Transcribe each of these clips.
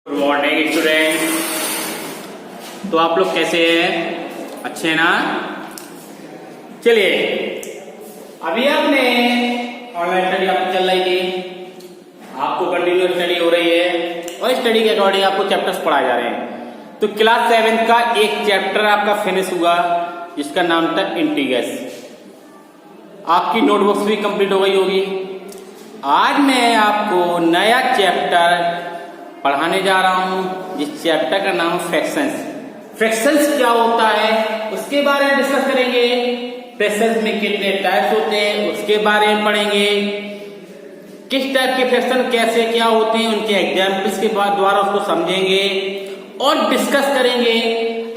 Good morning student. तो आप लोग कैसे हैं? अच्छे हैं ना? चलिए, अभी आपने ऑनलाइन स्टडी आपकी चल रही थी, आपको कंटिन्यू स्टडी हो रही है और स्टडी के अकॉर्डिंग आपको चैप्टर्स पढ़ाए जा रहे हैं। तो क्लास 7 का एक चैप्टर आपका फिनिश हुआ जिसका नाम था इंटीग्रल्स। आपकी नोटबुक्स भी कंप्लीट हो गई होगी। आज मैं आपको नया चैप्टर पढ़ाने जा रहा हूं जिस चैप्टर का नाम फ्रैक्शंस। फ्रैक्शंस क्या होता है उसके बारे में डिस्कस करेंगे। फ्रैक्शंस में कितने टाइप्स होते हैं उसके बारे में पढ़ेंगे। किस टाइप के फ्रैक्शन कैसे क्या होते हैं उनके एग्जाम्पल्स के द्वारा उसको समझेंगे और डिस्कस करेंगे।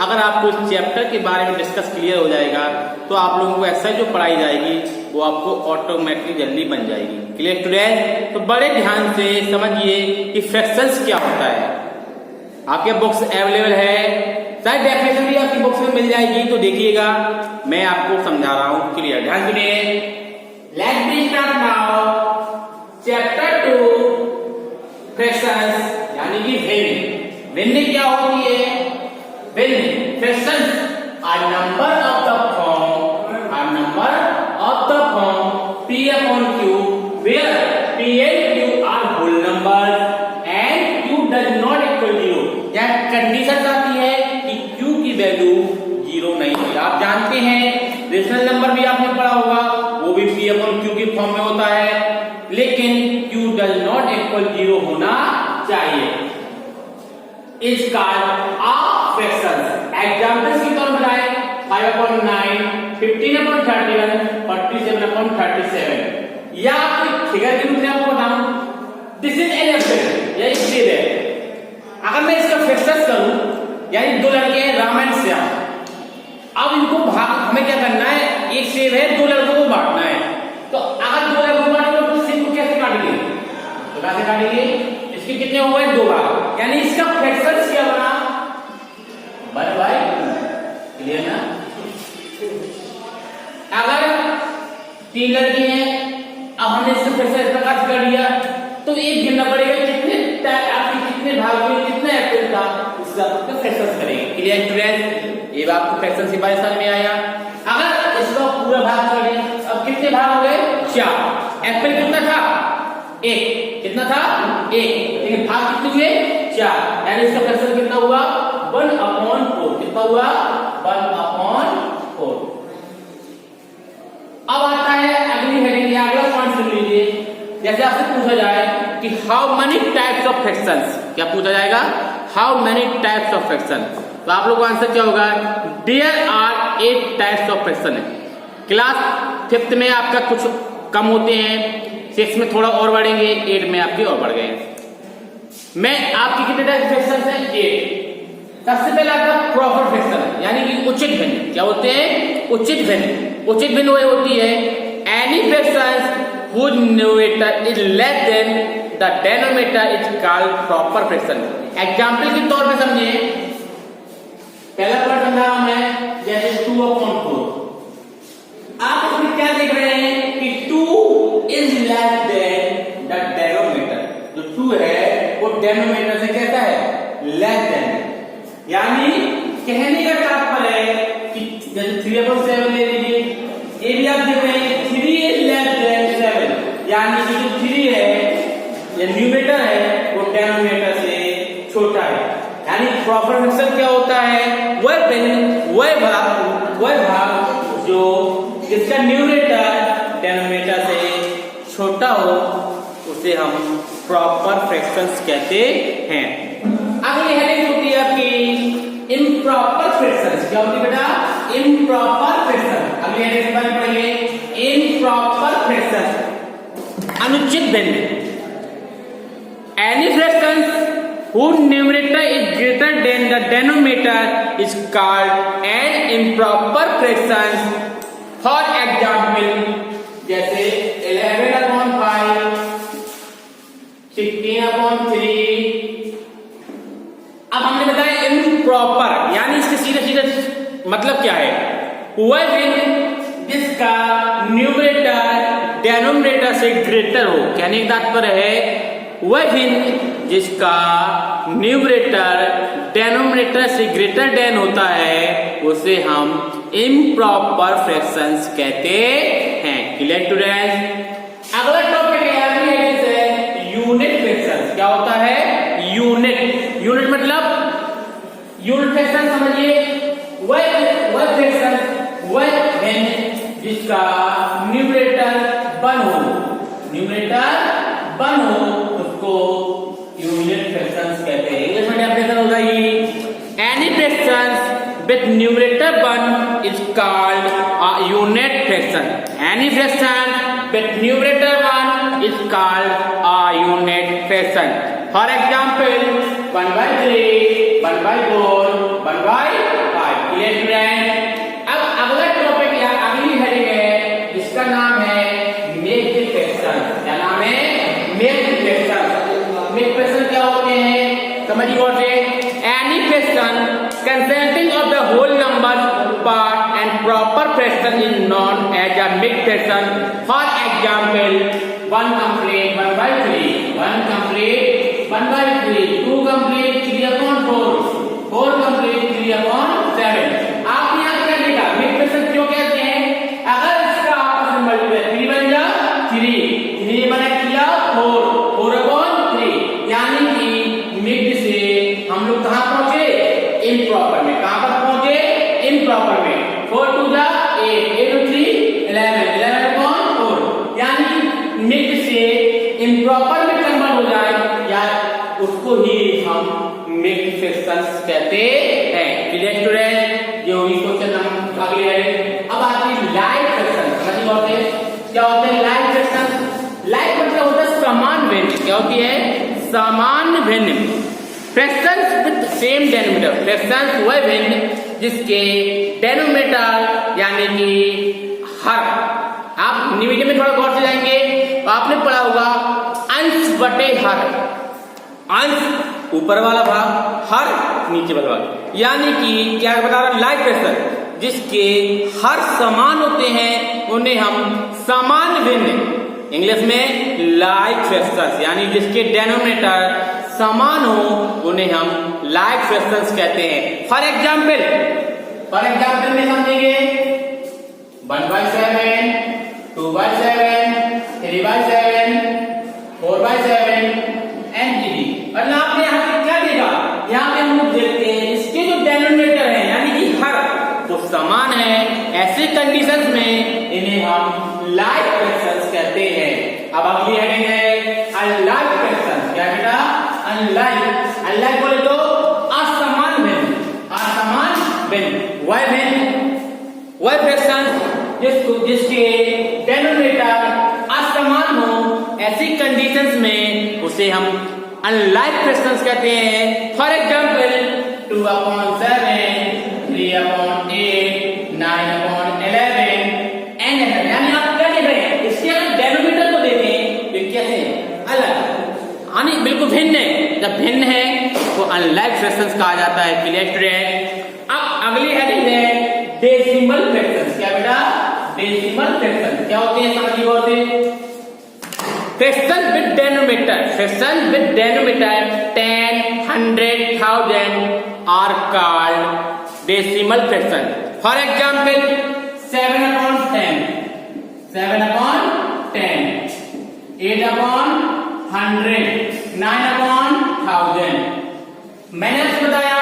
अगर आपको इस चैप्टर के बारे में डिस्कस क्लियर हो जाएगा तो आप लोगों को एक्सरसाइज जो पढ़ाई जाएगी वो आपको ऑटोमेटिकली जल्दी बन जाएगी। Clear student? तो बड़े ध्यान से समझिए कि फ्रैक्शंस क्या होता है। आपके बुक्स अवेलेबल है, शायद डेफिनेशन भी आपकी बुक्स में मिल जाएगी, तो देखिएगा मैं आपको समझा रहा हूं। क्लियर? ध्यान सुनिए। Let's be start now chapter 2 fractions, यानी कि भिन्न क्या होती है? भिन्न fractions are number of the form P upon Q where P and Q are whole numbers and Q does not equal 0। यह कंडीशन आती है कि Q की वैल्यू 0 नहीं है। आप जानते हैं रेशनल नंबर भी आपने पढ़ा होगा, वो भी P upon Q की फॉर्म में होता है, लेकिन Q does not equal 0 होना चाहिए। इस कॉल्ड अ फ्रैक्शन। एग्जांपल्स की तरह बनाए 5/9, 15/31, 47/37। या आपको फिगर के रूप में आपको बताऊं, दिस इज एन एप्पल, यह एक सेब है। अगर मैं इसका फ्रैक्शन करूं, यानी दो लड़के हैं राम एंड श्याम, अब इनको हमें क्या करना है? एक सेब है, दो लड़कों को बांटना है। तो अगर दो लड़कों को बांटेंगे तो सेब को कैसे काटेंगे? तो कैसे काटेंगे? इसके कितने हो गए? 2 भाग, यानी इसका फ्रैक्शन क्या बना? 1/2। क्लियर ना? अगर 3 लड़के हैं, अब हमने इसका फ्रैक्शन इस प्रकार कर दिया तो एक गिनना पड़ेगा कितने भाग में कितना एप्पल था, उसका फ्रैक्शन करेंगे। Clear student? ये आपको फ्रैक्शन से बारे में आया। अगर इसका पूरा भाग कर दिया, अब कितने भाग हो गए? 4। एप्पल कितना था? 1। कितना था? 1, लेकिन भाग कितने हुए? 4, यानी इसका फ्रैक्शन कितना हुआ? 1/4। कितना हुआ? 1/4। अब आता है अगली हेडिंग, या अगला पॉइंट सुन लीजिए। जैसे आपसे पूछा जाए कि how many types of fractions, क्या पूछा जाएगा? How many types of fraction, तो आप लोग का आंसर क्या होगा? There are 8 types of fraction. Class 5th में आपका कुछ कम होते हैं, 6 में थोड़ा और बढ़ेंगे, 8 में आपके और बढ़ गए। मैं आपके कितने टाइप फ्रैक्शन है? 8। सबसे पहले आपका प्रॉपर फ्रैक्शन, यानी कि उचित भिन्न। क्या होते हैं? उचित भिन्न। उचित भिन्न वही होती है any fraction whose numerator is less than the denominator is called proper fraction। Example के तौर पे समझिए, पहला पॉइंट समझा मैं, जैसे 2/4। आप इसमें क्या देख रहे हैं कि 2 is less than the denominator। जो 2 है वो डेनोमिनेटर से कैसा है? Less than. यानी कहने का तात्पर्य है कि जैसे 3/7 ले लीजिए, ये भी आप देख रहे हैं 3 is less than 7, यानी कि जो 3 है ये न्यूमरेटर है वो डेनोमिनेटर से छोटा है। यानी प्रॉपर फ्रैक्शन क्या होता है? वह भाग जो जिसका न्यूमरेटर डेनोमिनेटर से छोटा हो उसे हम प्रॉपर फ्रैक्शंस कहते हैं। अगली हेडिंग होती है आपकी इम्प्रॉपर फ्रैक्शंस। क्या होती है बेटा? Improper fraction. अगली हेडिंग से पढ़ेंगे इम्प्रॉपर फ्रैक्शन, अनुचित भिन्न। Any fraction whose numerator is greater than the denominator is called an improper fraction। For example, जैसे 11/5, 16/3। अब हमने बताया इम्प्रॉपर, यानी इसके सीधे सीधे मतलब क्या है? वह भिन्न जिसका न्यूमरेटर डेनोमिनेटर से ग्रेटर हो। कहने का तात्पर्य है वह भिन्न जिसका न्यूमरेटर डेनोमिनेटर से ग्रेटर देन होता है उसे हम इम्प्रॉपर फ्रैक्शंस कहते हैं। Clear students? अगला टॉपिक है यूनिट फ्रैक्शंस। क्या होता है? यूनिट। यूनिट मतलब यूनिट फ्रैक्शन समझिए वह फ्रैक्शन वह भिन्न जिसका न्यूमरेटर 1 हो, न्यूमरेटर 1 हो उसको यूनिट फ्रैक्शंस कहते हैं। इंग्लिश में डेफिनेशन होगा ये any fractions with numerator 1 is called a unit fraction. Any fraction with numerator 1 is called a unit fraction. For example, 1/3, 1/4, 1/5. Clear friends? अब अगला टॉपिक या अगली हेडिंग है जिसका नाम है मेक फ्रैक्शन। क्या नाम है? Make fraction. मेक फ्रैक्शन क्या होते हैं समझिए और से any fraction consisting of the whole number part and proper fraction is known as a mixed fraction. For example, 1 complete 1/3, 1 complete 1/3, 2 complete 3/4, 4 complete 3/7. आप यहाँ क्या लिखा? मिक्स्ड फ्रैक्शन क्यों कहते हैं? अगर इसका आपस में मल्टीप्लाई 3 बन जा 3, 3 बना किया 4, 4/3, यानी कि मिक्स्ड से हम लोग कहाँ पहुंचे? इम्प्रॉपर में। कहां पर पहुंचे? इम्प्रॉपर में। 4 2 जा 8, 8 2 3 11, 11/4, यानी मिक्स से इम्प्रॉपर में कन्वर्ट हो जाए या उसको ही हम मिक्स फ्रैक्शंस कहते हैं। Clear student? ये होगी क्वेश्चन हम अगले है। अब आती है लाइक फ्रैक्शन। समझिए और क्या होते हैं लाइक फ्रैक्शन? लाइक मतलब होता है समान भिन्न। क्या होती है? समान भिन्न। Fractions with same denominator. Fractions वह भिन्न जिसके डेनोमिनेटर यानी कि हर, आप निवेदन में थोड़ा गौर से जाएंगे तो आपने पढ़ा होगा अंश बटे हर। अंश ऊपर वाला भाग, हर नीचे वाला भाग, यानी कि क्या बता रहा लाइक फ्रैक्शन जिसके हर समान होते हैं उन्हें हम समान भिन्न, इंग्लिश में लाइक फ्रैक्शंस, यानी जिसके डेनोमिनेटर समान हो उन्हें हम लाइक फ्रैक्शंस कहते हैं। फॉर एग्जाम्पल में समझेंगे 1/7, 2/7, 3/7, 4/7 एंड 3। मतलब आपने यहाँ पे क्या देखा? यहाँ पे हम लोग देखते हैं इसके जो डेनोमिनेटर है यानी कि हर वो समान है, ऐसे कंडीशंस में इन्हें हम लाइक फ्रैक्शंस कहते हैं। अब अगली हेडिंग है अनलाइक फ्रैक्शंस। क्या बेटा? अनलाइक। अनलाइक बोले तो असमान भिन्न। असमान भिन्न वह फ्रैक्शन जिसके डेनोमिनेटर असमान हो, ऐसी कंडीशंस में उसे हम अनलाइक फ्रैक्शंस कहते हैं। फॉर एग्जांपल 2/7, 3/8, 9/11 एंड यानी आप क्या देख रहे हैं? इसके अगर डेनोमिनेटर को देखें तो कैसे अलग, यानी बिल्कुल भिन्न है। जब भिन्न है तो अनलाइक फ्रैक्शंस कहा जाता है। Clear student? अब अगली हेडिंग है डेसिमल फ्रैक्शंस। क्या बेटा? डेसिमल फ्रैक्शन क्या होते हैं समझिए और से fraction with denominator. Fraction with denominator 10, 100, 1000 are called decimal fraction. For example 7/10, 7/10, 8/100, 9/1000। मैंने आपको बताया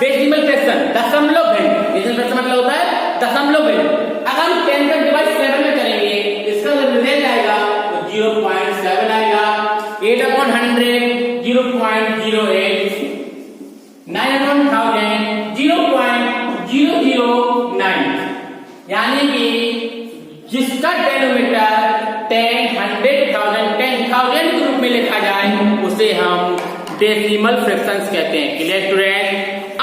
डेसिमल फ्रैक्शन दशमलव भिन्न। डेसिमल फ्रैक्शन मतलब होता है दशमलव भिन्न। अगर हम 10 का डिवाइड 7 में करेंगे इसका जब रिजल्ट आएगा तो 0.7 आएगा। 8/100 0.08, 9/1000 0.009, यानी कि जिसका डेनोमिनेटर 10, 100, 10,000 के रूप में लिखा जाए उसे हम डेसिमल फ्रैक्शंस कहते हैं। Clear student?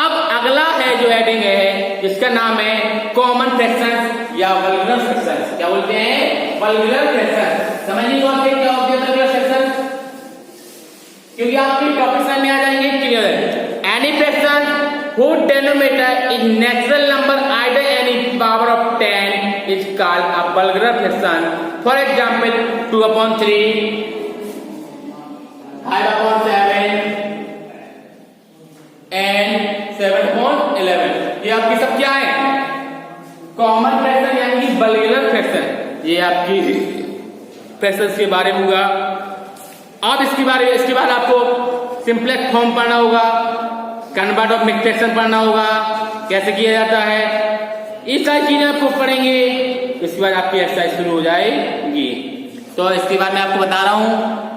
अब अगला है जो हेडिंग है जिसका नाम है कॉमन फ्रैक्शंस या वल्गर फ्रैक्शंस। क्या बोलते हैं? Vulgar fractions. समझिए क्या होते हैं वल्गर फ्रैक्शंस, क्योंकि आपके टॉपिक में आ जाएंगे। क्लियर है? Any fraction whose denominator is natural number either any power of 10 is called a vulgar fraction. For example 2/3, बाकी सब क्या है, कॉमन फ्रैक्शन यानी कि बल्गुलर फ्रैक्शन। ये आपकी फ्रैक्शंस के बारे में होगा। अब इसके बाद आपको सिंपलेक्स फॉर्म पढ़ना होगा, कन्वर्ट ऑफ मिक्स्ड फ्रैक्शन पढ़ना होगा, कैसे किया जाता है, ये सारी चीजें आपको पढ़ेंगे। इसके बाद आपकी एक्सरसाइज शुरू हो जाएगी। तो इसके बाद मैं आपको बता रहा हूं